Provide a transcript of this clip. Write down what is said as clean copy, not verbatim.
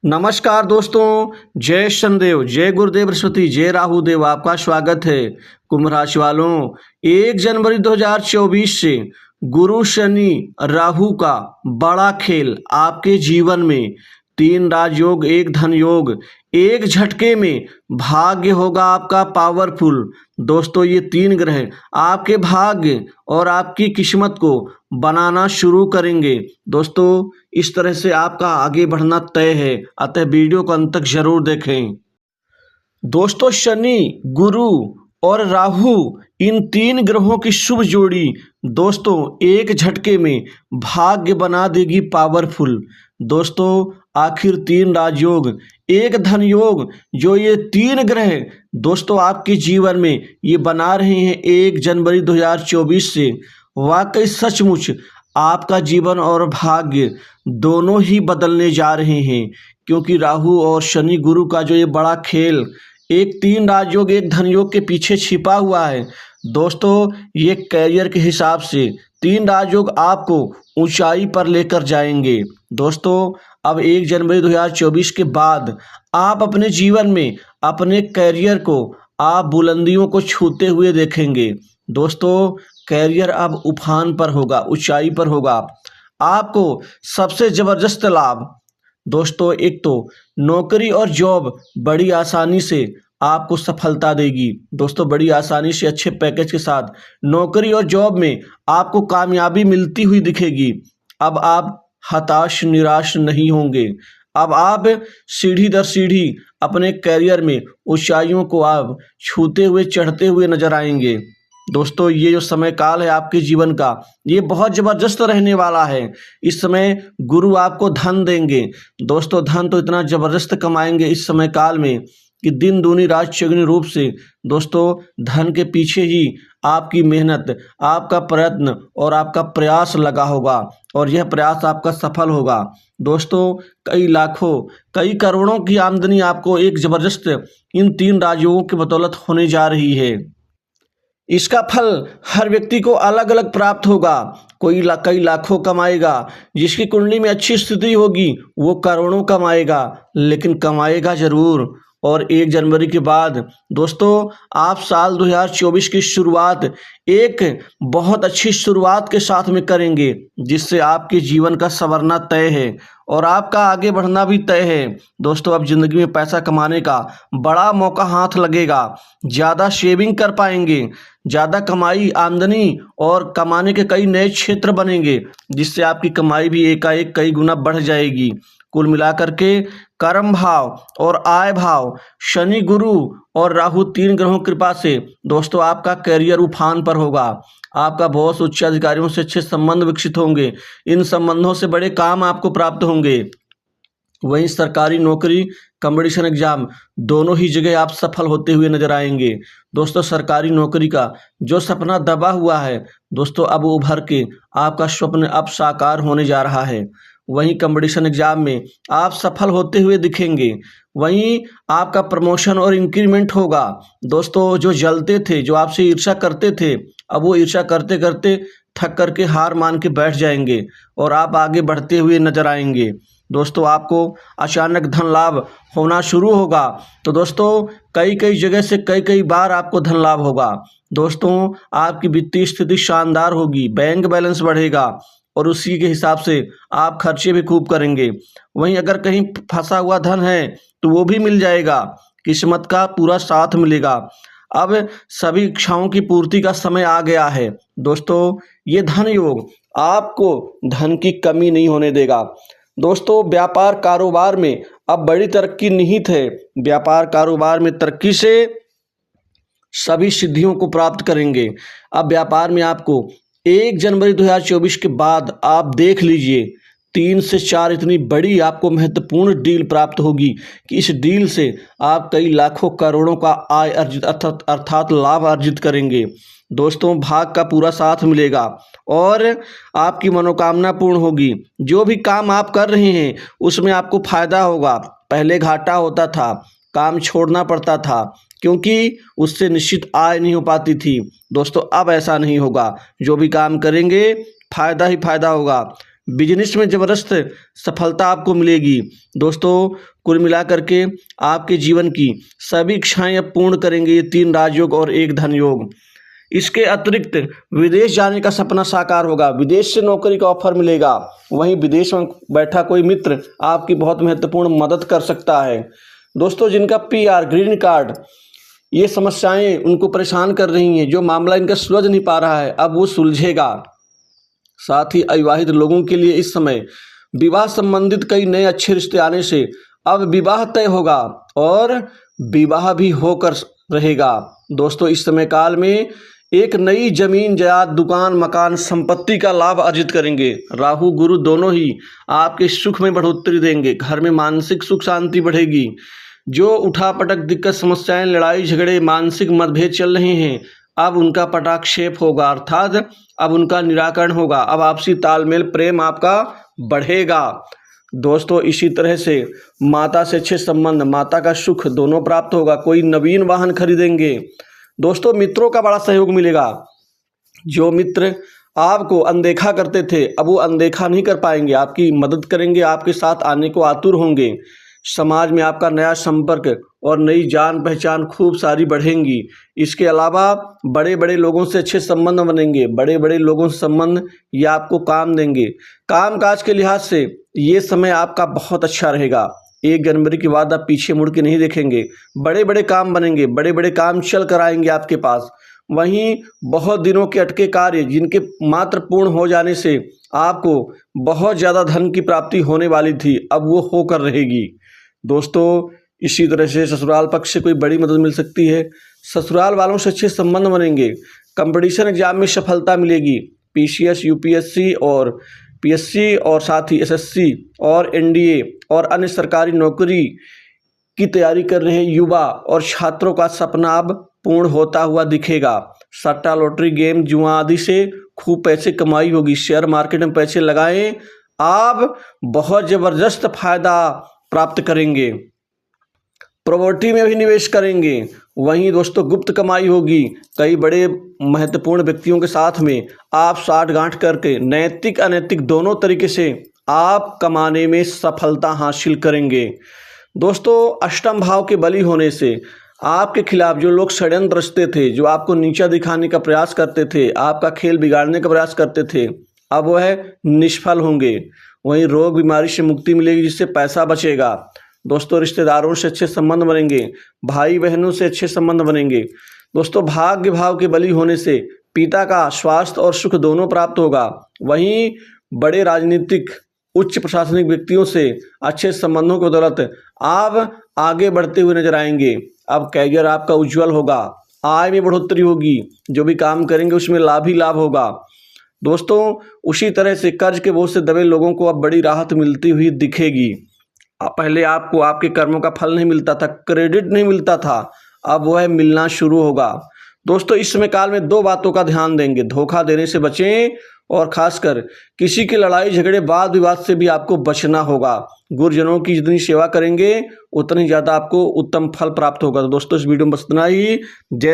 नमस्कार दोस्तों, जय शनिदेव, जय गुरुदेव बृहस्पति, जय राहु देव। आपका स्वागत है। कुंभ राशि वालों, 1 जनवरी 2024 से गुरु शनि राहु का बड़ा खेल आपके जीवन में 3 राजयोग, 1 धन योग, एक झटके में भाग्य होगा आपका पावरफुल। दोस्तों, ये 3 ग्रह आपके भाग्य और आपकी किस्मत को बनाना शुरू करेंगे। दोस्तों, इस तरह से आपका आगे बढ़ना तय है, अतः वीडियो को अंत तक जरूर देखें। दोस्तों, शनि, गुरु और राहु, इन 3 ग्रहों की शुभ जोड़ी दोस्तों एक झटके में भाग्य बना देगी पावरफुल। दोस्तों, आखिर 3 राजयोग, 1 धन योग, जो ये 3 ग्रह दोस्तों आपके जीवन में ये बना रहे हैं 1 जनवरी 2024 से, वाकई सचमुच आपका जीवन और भाग्य दोनों ही बदलने जा रहे हैं। क्योंकि राहु और शनि गुरु का जो ये बड़ा खेल एक 3 राजयोग, 1 धन योग के पीछे छिपा हुआ है। दोस्तों, ये कैरियर के हिसाब से 3 राजयोग आपको ऊंचाई पर लेकर जाएंगे। दोस्तों, अब 1 जनवरी 2024 के बाद आप अपने जीवन में अपने कैरियर को आप बुलंदियों को छूते हुए देखेंगे। दोस्तों, कैरियर अब उफान पर होगा, ऊंचाई पर होगा। आपको सबसे ज़बरदस्त लाभ दोस्तों, एक तो नौकरी और जॉब बड़ी आसानी से आपको सफलता देगी। दोस्तों, बड़ी आसानी से अच्छे पैकेज के साथ नौकरी और जॉब में आपको कामयाबी मिलती हुई दिखेगी। अब आप हताश निराश नहीं होंगे। अब आप सीढ़ी दर सीढ़ी अपने कैरियर में ऊंचाइयों को आप छूते हुए, चढ़ते हुए नजर आएंगे। दोस्तों, ये जो समय काल है आपके जीवन का, ये बहुत ज़बरदस्त रहने वाला है। इस समय गुरु आपको धन देंगे। दोस्तों, धन तो इतना ज़बरदस्त कमाएंगे इस समय काल में कि दिन दूनी रात चौगुनी रूप से। दोस्तों, धन के पीछे ही आपकी मेहनत, आपका प्रयत्न और आपका प्रयास लगा होगा और यह प्रयास आपका सफल होगा। दोस्तों, कई लाखों, कई करोड़ों की आमदनी आपको एक ज़बरदस्त इन 3 राजयोगों की बदौलत होने जा रही है। इसका फल हर व्यक्ति को अलग अलग प्राप्त होगा। कोई कई लाखों कमाएगा, जिसकी कुंडली में अच्छी स्थिति होगी वो करोड़ों कमाएगा, लेकिन कमाएगा जरूर। और 1 जनवरी के बाद दोस्तों आप साल 2024 की शुरुआत एक बहुत अच्छी शुरुआत के साथ में करेंगे, जिससे आपके जीवन का संवरना तय है और आपका आगे बढ़ना भी तय है। दोस्तों, अब ज़िंदगी में पैसा कमाने का बड़ा मौका हाथ लगेगा। ज़्यादा सेविंग कर पाएंगे, ज़्यादा कमाई, आमदनी और कमाने के कई नए क्षेत्र बनेंगे, जिससे आपकी कमाई भी एकाएक कई गुना बढ़ जाएगी। कुल मिलाकर के कर्म भाव और आय भाव, शनि, गुरु और राहु 3 ग्रहों की कृपा से दोस्तों आपका कैरियर उफान पर होगा। आपका बॉस, उच्च अधिकारियों से अच्छे संबंध विकसित होंगे। इन संबंधों से बड़े काम आपको प्राप्त होंगे। वहीं सरकारी नौकरी, कंपटीशन एग्जाम, दोनों ही जगह आप सफल होते हुए नजर आएंगे। दोस्तों, सरकारी नौकरी का जो सपना दबा हुआ है दोस्तों, अब उभर के आपका स्वप्न अब साकार होने जा रहा है। वहीं कंपटीशन एग्जाम में आप सफल होते हुए दिखेंगे। वहीं आपका प्रमोशन और इंक्रीमेंट होगा। दोस्तों, जो जलते थे, जो आपसे ईर्ष्या करते थे, अब वो ईर्ष्या करते करते थक करके हार मान के बैठ जाएंगे और आप आगे बढ़ते हुए नजर आएंगे। दोस्तों, आपको अचानक धन लाभ होना शुरू होगा। तो दोस्तों, कई कई जगह से कई कई बार आपको धन लाभ होगा। दोस्तों, आपकी वित्तीय स्थिति शानदार होगी, बैंक बैलेंस बढ़ेगा और उसी के हिसाब से आप खर्चे भी खूब करेंगे। वहीं अगर कहीं फंसा हुआ धन है तो वो भी मिल जाएगा, किस्मत का पूरा साथ मिलेगा। अब सभी इच्छाओं की पूर्ति का समय आ गया है। दोस्तों, ये धन योग आपको धन की कमी नहीं होने देगा। दोस्तों, व्यापार कारोबार में अब बड़ी तरक्की निहित है। व्यापार कारोबार में तरक्की से सभी सिद्धियों को प्राप्त करेंगे। अब व्यापार में आपको 1 जनवरी 2024 के बाद आप देख लीजिए 3 से 4 इतनी बड़ी आपको महत्वपूर्ण डील प्राप्त होगी कि इस डील से आप कई लाखों करोड़ों का आय अर्जित अर्थात लाभ अर्जित करेंगे। दोस्तों, भाग का पूरा साथ मिलेगा और आपकी मनोकामना पूर्ण होगी। जो भी काम आप कर रहे हैं उसमें आपको फायदा होगा। पहले घाटा होता था, काम छोड़ना पड़ता था क्योंकि उससे निश्चित आय नहीं हो पाती थी। दोस्तों, अब ऐसा नहीं होगा। जो भी काम करेंगे फायदा ही फायदा होगा। बिजनेस में ज़बरदस्त सफलता आपको मिलेगी। दोस्तों, कुल मिलाकर के आपके जीवन की सभी इच्छाएं अब पूर्ण करेंगे ये 3 राजयोग और 1 धन योग। इसके अतिरिक्त विदेश जाने का सपना साकार होगा, विदेश से नौकरी का ऑफर मिलेगा। वहीं विदेश में बैठा कोई मित्र आपकी बहुत महत्वपूर्ण मदद कर सकता है। दोस्तों, जिनका PR ग्रीन कार्ड ये समस्याएं उनको परेशान कर रही हैं, जो मामला इनका सुलझ नहीं पा रहा है, अब वो सुलझेगा। साथ ही अविवाहित लोगों के लिए इस समय विवाह संबंधित कई नए अच्छे रिश्ते आने से अब विवाह तय होगा और विवाह भी होकर रहेगा। दोस्तों, इस समय काल में एक नई जमीन जायदाद दुकान मकान संपत्ति का लाभ अर्जित करेंगे। राहु गुरु दोनों ही आपके सुख में बढ़ोतरी देंगे, घर में मानसिक सुख शांति बढ़ेगी। जो उठापटक दिक्कत समस्याएं लड़ाई झगड़े मानसिक मतभेद चल रहे हैं, अब उनका पटाक्षेप होगा, अर्थात अब उनका निराकरण होगा। अब आपसी तालमेल प्रेम आपका बढ़ेगा। दोस्तों, इसी तरह से माता से अच्छे संबंध माता का सुख दोनों प्राप्त होगा। कोई नवीन वाहन खरीदेंगे। दोस्तों, मित्रों का बड़ा सहयोग मिलेगा। जो मित्र आपको अनदेखा करते थे अब वो अनदेखा नहीं कर पाएंगे, आपकी मदद करेंगे, आपके साथ आने को आतुर होंगे। समाज में आपका नया संपर्क और नई जान पहचान खूब सारी बढ़ेंगी। इसके अलावा बड़े बड़े लोगों से अच्छे संबंध बनेंगे। बड़े बड़े लोगों से संबंध ये आपको काम देंगे। काम काज के लिहाज से ये समय आपका बहुत अच्छा रहेगा। 1 जनवरी के बाद आप पीछे मुड़ के नहीं देखेंगे। बड़े बड़े काम बनेंगे, बड़े बड़े काम चल कर आएंगे आपके पास। वहीं बहुत दिनों के अटके कार्य जिनके मात्र पूर्ण हो जाने से आपको बहुत ज़्यादा धन की प्राप्ति होने वाली थी, अब वो होकर रहेगी। दोस्तों, इसी तरह से ससुराल पक्ष से कोई बड़ी मदद मिल सकती है। ससुराल वालों से अच्छे संबंध बनेंगे। कंपटीशन एग्जाम में सफलता मिलेगी। PCS UPSC और PSC और साथ ही SSC और NDA और अन्य सरकारी नौकरी की तैयारी कर रहे युवा और छात्रों का सपना अब पूर्ण होता हुआ दिखेगा। सट्टा लॉटरी गेम जुआ आदि से खूब पैसे कमाई होगी। शेयर मार्केट में पैसे लगाएं, आप बहुत ज़बरदस्त फायदा प्राप्त करेंगे। प्रॉपर्टी में भी निवेश करेंगे। वहीं दोस्तों, गुप्त कमाई होगी। कई बड़े महत्वपूर्ण व्यक्तियों के साथ में आप साठगांठ करके नैतिक अनैतिक दोनों तरीके से आप कमाने में सफलता हासिल करेंगे। दोस्तों, अष्टम भाव के बली होने से आपके खिलाफ जो लोग षड्यंत्र रचते थे, जो आपको नीचा दिखाने का प्रयास करते थे, आपका खेल बिगाड़ने का प्रयास करते थे, अब वह निष्फल होंगे। वहीं रोग बीमारी से मुक्ति मिलेगी, जिससे पैसा बचेगा। दोस्तों, रिश्तेदारों से अच्छे संबंध बनेंगे। भाई बहनों से अच्छे संबंध बनेंगे। दोस्तों, भाग्य भाव के बली होने से पिता का स्वास्थ्य और सुख दोनों प्राप्त होगा। वहीं बड़े राजनीतिक उच्च प्रशासनिक व्यक्तियों से अच्छे संबंधों की बदौलत आप आगे बढ़ते हुए नजर आएंगे। अब कैरियर आपका उज्जवल होगा। आय में बढ़ोतरी होगी। जो भी काम करेंगे उसमें लाभ ही लाभ होगा। दोस्तों, उसी तरह से कर्ज के बोझ से दबे लोगों को अब बड़ी राहत मिलती हुई दिखेगी। पहले आपको आपके कर्मों का फल नहीं मिलता था, क्रेडिट नहीं मिलता था, अब वह मिलना शुरू होगा। दोस्तों, इस समय काल में 2 बातों का ध्यान देंगे। धोखा देने से बचें और खासकर किसी की लड़ाई झगड़े वाद विवाद से भी आपको बचना होगा। गुरुजनों की जितनी सेवा करेंगे उतनी ज़्यादा आपको उत्तम फल प्राप्त होगा। तो दोस्तों, इस वीडियो में बस इतना ही। जय